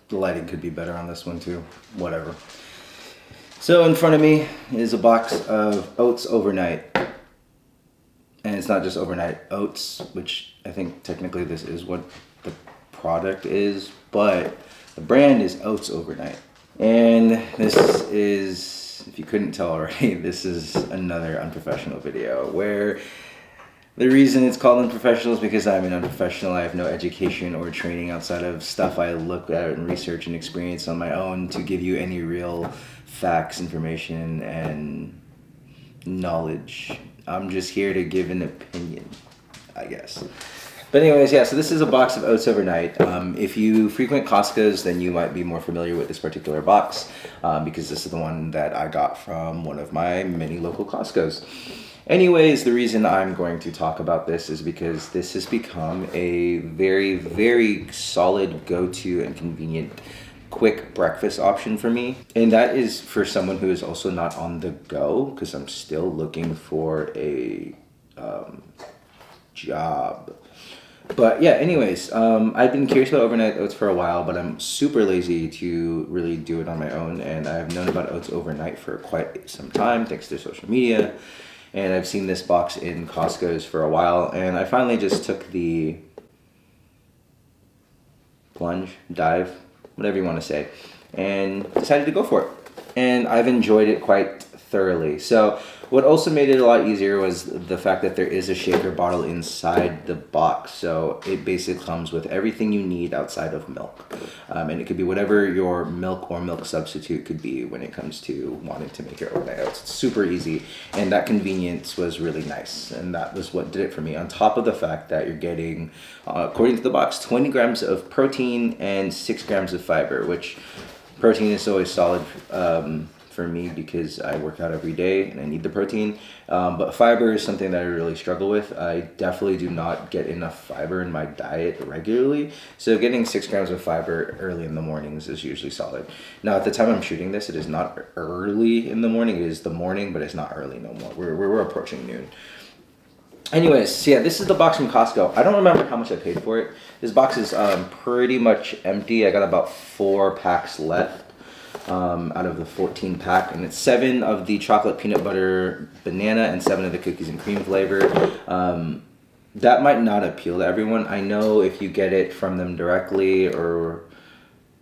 The lighting could be better on this one too. Whatever. So in front of me is a box of Oats Overnight. And it's not just overnight oats, which I think technically this is what the product is, but the brand is Oats Overnight. And this is, if you couldn't tell already, this is another unprofessional video where the reason it's called unprofessional is because I'm an unprofessional. I have no education or training outside of stuff I look at and research and experience on my own to give you any real facts, information, and knowledge. I'm just here to give an opinion, I guess. But anyways, yeah, so this is a box of Oats Overnight. If you frequent Costco's, then you might be more familiar with this particular box because this is the one that I got from one of my many local Costco's. Anyways, the reason I'm going to talk about this is because this has become a very, very solid go-to and convenient quick breakfast option for me, and that is for someone who is also not on the go, because I'm still looking for a job. But yeah, anyways, I've been curious about overnight oats for a while, but I'm super lazy to really do it on my own, and I've known about Oats Overnight for quite some time thanks to social media, and I've seen this box in Costco's for a while, and I finally just took the plunge, dive, whatever you want to say, and decided to go for it. And I've enjoyed it quite thoroughly. So what also made it a lot easier was the fact that there is a shaker bottle inside the box. So it basically comes with everything you need outside of milk. And it could be whatever your milk or milk substitute could be when it comes to wanting to make your overnight oats. It's super easy, and that convenience was really nice. And that was what did it for me. On top of the fact that you're getting, according to the box, 20 grams of protein and 6 grams of fiber, which protein is always solid for me because I work out every day and I need the protein. But fiber is something that I really struggle with. I definitely do not get enough fiber in my diet regularly. So getting 6 grams of fiber early in the mornings is usually solid. Now, at the time I'm shooting this, it is not early in the morning. It is the morning, but it's not early no more. We're approaching noon. Anyways, so yeah, this is the box from Costco. I don't remember how much I paid for it. This box is pretty much empty. I got about 4 packs left out of the 14 pack, and it's 7 of the chocolate peanut butter banana and 7 of the cookies and cream flavor. That might not appeal to everyone. I know if you get it from them directly or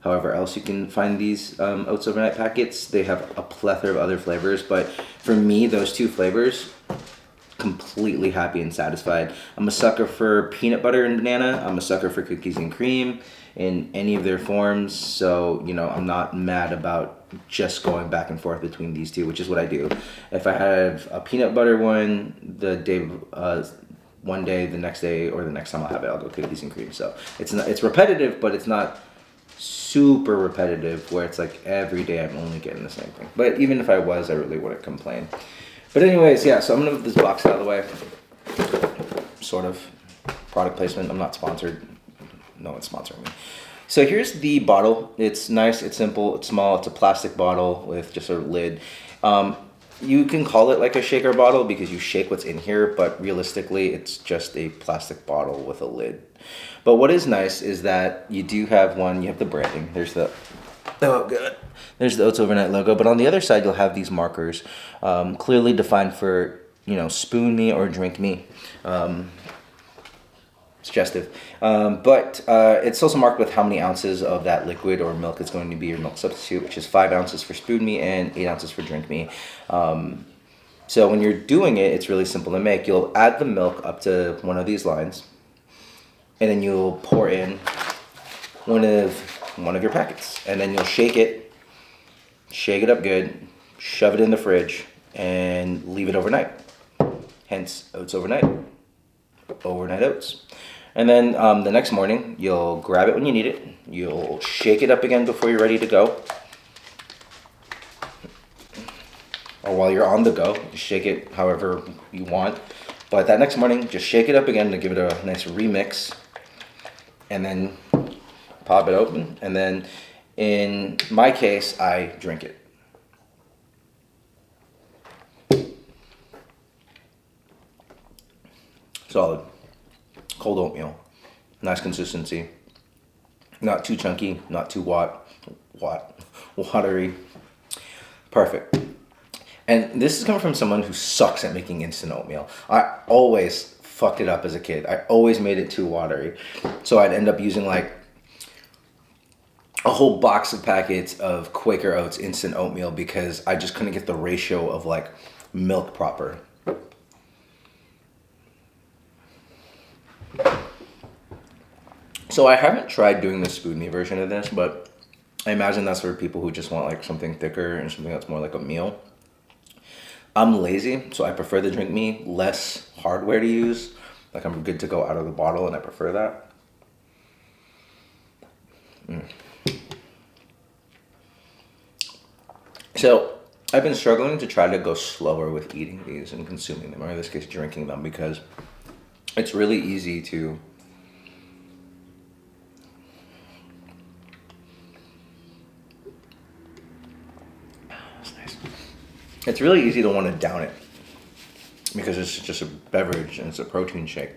however else you can find these Oats Overnight packets, they have a plethora of other flavors, but for me, those 2 flavors, completely happy and satisfied. I'm a sucker for peanut butter and banana. I'm a sucker for cookies and cream in any of their forms. So, you know, I'm not mad about just going back and forth between these 2, which is what I do. If I have a peanut butter one the day, one day, the next day, or the next time I'll have it, I'll go cookies and cream. So it's repetitive, but it's not super repetitive where it's like every day I'm only getting the same thing. But even if I was, I really wouldn't complain. But anyways, yeah, so I'm going to move this box out of the way. Sort of. Product placement. I'm not sponsored. No one's sponsoring me. So here's the bottle. It's nice, it's simple, it's small. It's a plastic bottle with just a lid. You can call it like a shaker bottle because you shake what's in here, but realistically, it's just a plastic bottle with a lid. But what is nice is that you do have you have the branding. There's the, oh, good. There's the Oats Overnight logo, but on the other side, you'll have these markers clearly defined for, you know, spoon me or drink me. Suggestive. But it's also marked with how many ounces of that liquid or milk is going to be your milk substitute, which is 5 ounces for spoon me and 8 ounces for drink me. So when you're doing it, it's really simple to make. You'll add the milk up to one of these lines, and then you'll pour in one of your packets, and then you'll shake it up good, shove it in the fridge, and leave it overnight. Hence, Oats Overnight. Overnight oats. And then the next morning, you'll grab it when you need it. You'll shake it up again before you're ready to go. Or while you're on the go, you shake it however you want. But that next morning, just shake it up again to give it a nice remix. And then pop it open. And then in my case, I drink it. Solid. Cold oatmeal. Nice consistency. Not too chunky, not too watery. Perfect. And this is coming from someone who sucks at making instant oatmeal. I always fucked it up as a kid. I always made it too watery. So I'd end up using like a whole box of packets of Quaker Oats instant oatmeal because I just couldn't get the ratio of like milk proper. So I haven't tried doing the spoony version of this, but I imagine that's for people who just want like something thicker and something that's more like a meal. I'm lazy, so I prefer the drink me, less hardware to use. Like I'm good to go out of the bottle and I prefer that. So I've been struggling to try to go slower with eating these and consuming them, or in this case drinking them, because it's really easy to it's really easy to want to down it because it's just a beverage and it's a protein shake.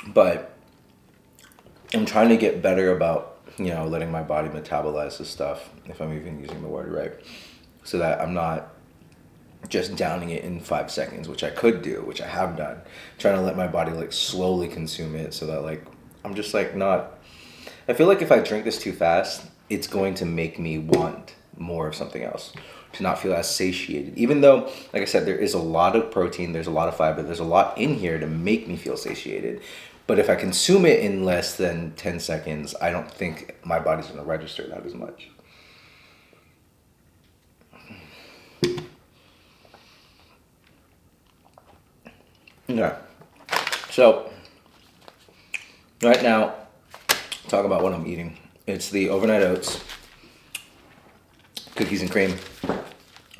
But I'm trying to get better about, letting my body metabolize this stuff, if I'm even using the word right, so that I'm not just downing it in 5 seconds, which I could do, which I have done. Trying to let my body like slowly consume it so that like I'm just like not. I feel like if I drink this too fast, it's going to make me want more of something else, to not feel as satiated. Even though, like I said, there is a lot of protein, there's a lot of fiber, there's a lot in here to make me feel satiated. But if I consume it in less than 10 seconds, I don't think my body's going to register that as much. Okay. So, right now, talk about what I'm eating. It's the overnight oats, cookies and cream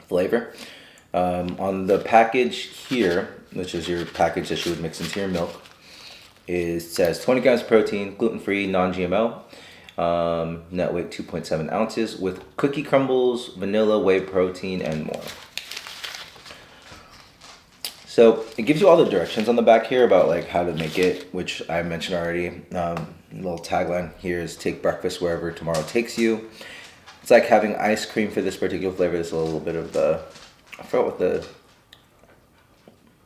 flavor. On the package here, which is your package that you would mix into your milk, it says 20 grams of protein, gluten-free, non-GMO, net weight 2.7 ounces with cookie crumbles, vanilla, whey protein, and more. So it gives you all the directions on the back here about like how to make it, which I mentioned already. Little tagline here is take breakfast wherever tomorrow takes you. It's like having ice cream for this particular flavor. There's a little bit of I forgot what the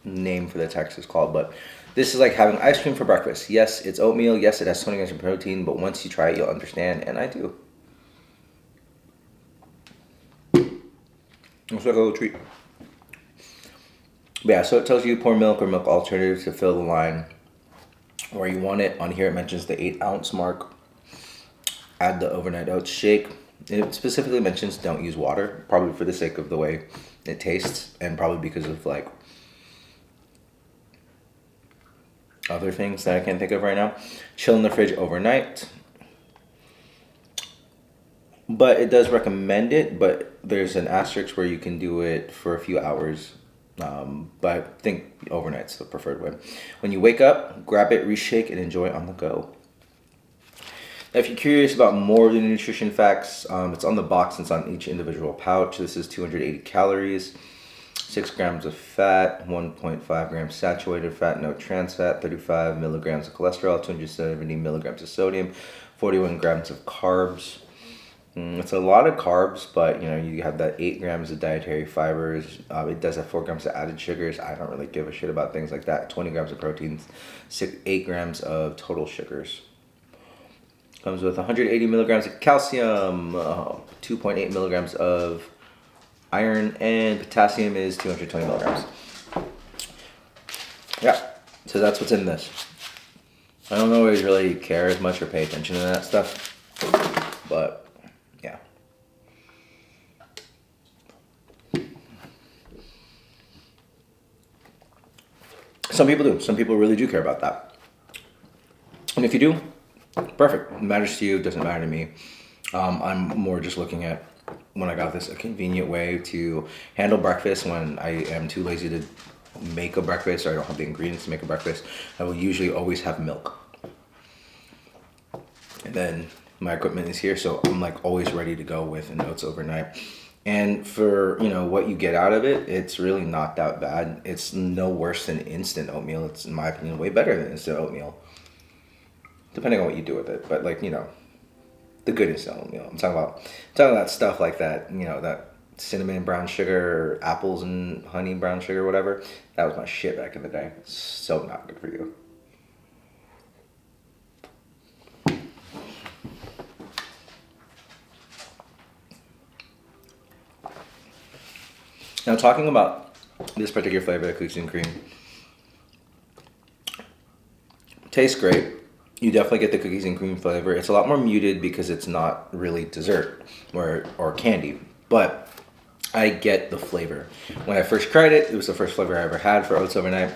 name for the text is called, but this is like having ice cream for breakfast. Yes, it's oatmeal. Yes, it has 20 grams of protein, but once you try it, you'll understand, and I do. It's like a little treat. But yeah, so it tells you pour milk or milk alternatives to fill the line where you want it. On here, it mentions the 8-ounce mark. Add the overnight oats shake. It specifically mentions don't use water, probably for the sake of the way it tastes, and probably because of like other things that I can't think of right now. Chill in the fridge overnight. But it does recommend it, but there's an asterisk where you can do it for a few hours. But I think overnight's the preferred way. When you wake up, grab it, reshake, and enjoy on the go. Now, if you're curious about more of the nutrition facts, it's on the box and it's on each individual pouch. This is 280 calories, 6 grams of fat, 1.5 grams saturated fat, no trans fat, 35 milligrams of cholesterol, 270 milligrams of sodium, 41 grams of carbs. It's a lot of carbs, but you have that 8 grams of dietary fibers. It does have 4 grams of added sugars. I don't really give a shit about things like that. 20 grams of proteins, 8 grams of total sugars. Comes with 180 milligrams of calcium, 2.8 milligrams of iron, and potassium is 220 milligrams. Yeah, so that's what's in this. I don't always really care as much or pay attention to that stuff, but yeah. Some people do. Some people really do care about that. And if you do, perfect. It matters to you. It doesn't matter to me. I'm more just looking at, when I got this, a convenient way to handle breakfast when I am too lazy to make a breakfast or I don't have the ingredients to make a breakfast. I will usually always have milk. And then my equipment is here, so I'm like always ready to go with an Oats Overnight. And for, what you get out of it, it's really not that bad. It's no worse than instant oatmeal. It's, in my opinion, way better than instant oatmeal. depending on what you do with it. But like, the goodness of them. I'm talking about stuff like that. That cinnamon brown sugar, or apples and honey brown sugar, whatever. That was my shit back in the day. So not good for you. Now, talking about this particular flavor, the cookies and cream, tastes great. You definitely get the cookies and cream flavor. It's a lot more muted because it's not really dessert or candy, but I get the flavor. When I first tried it, it was the first flavor I ever had for Oats Overnight.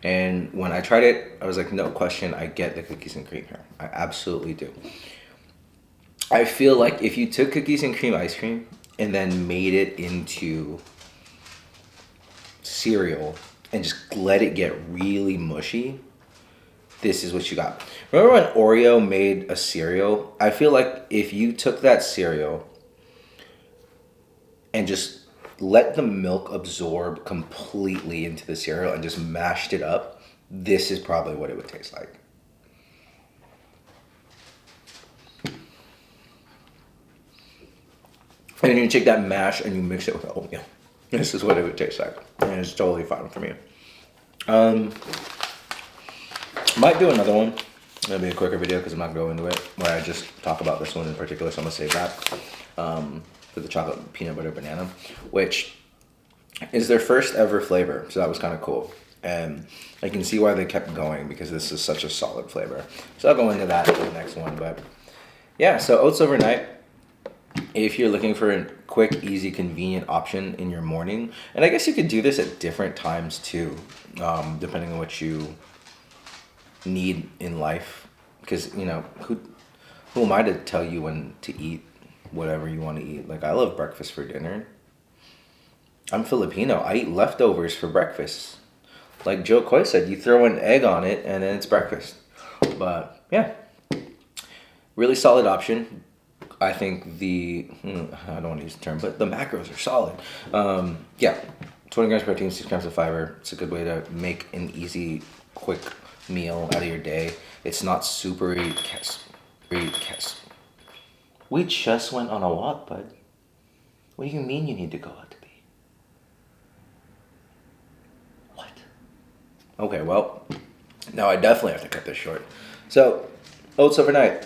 And when I tried it, I was like, no question, I get the cookies and cream here. I absolutely do. I feel like if you took cookies and cream ice cream and then made it into cereal and just let it get really mushy, this is what you got. Remember when Oreo made a cereal? I feel like if you took that cereal and just let the milk absorb completely into the cereal and just mashed it up, this is probably what it would taste like. And then you take that mash and you mix it with oatmeal. This is what it would taste like. And it's totally fine for me. Might do another one. It'll be a quicker video because I'm not going into it, where I just talk about this one in particular, so I'm going to save that for the chocolate peanut butter banana, which is their first ever flavor, so that was kind of cool. And I can see why they kept going because this is such a solid flavor. So I'll go into that in the next one. But yeah, so Oats Overnight, if you're looking for a quick, easy, convenient option in your morning, and I guess you could do this at different times too, depending on what you need in life, because who am I to tell you when to eat whatever you want to eat? Like, I love breakfast for dinner. I'm Filipino. I eat leftovers for breakfast. Like Joe Coy said, you throw an egg on it and then it's breakfast. But yeah, really solid option. I think I don't want to use the term, but the macros are solid. Yeah, 20 grams of protein, 6 grams of fiber. It's a good way to make an easy, quick meal out of your day. It's not super We just went on a walk, bud. What do you mean you need to go out to pee? What? Okay, well, now I definitely have to cut this short. So, Oats Overnight.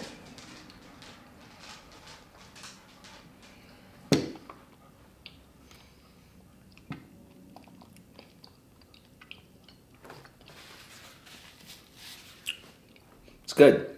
It's good.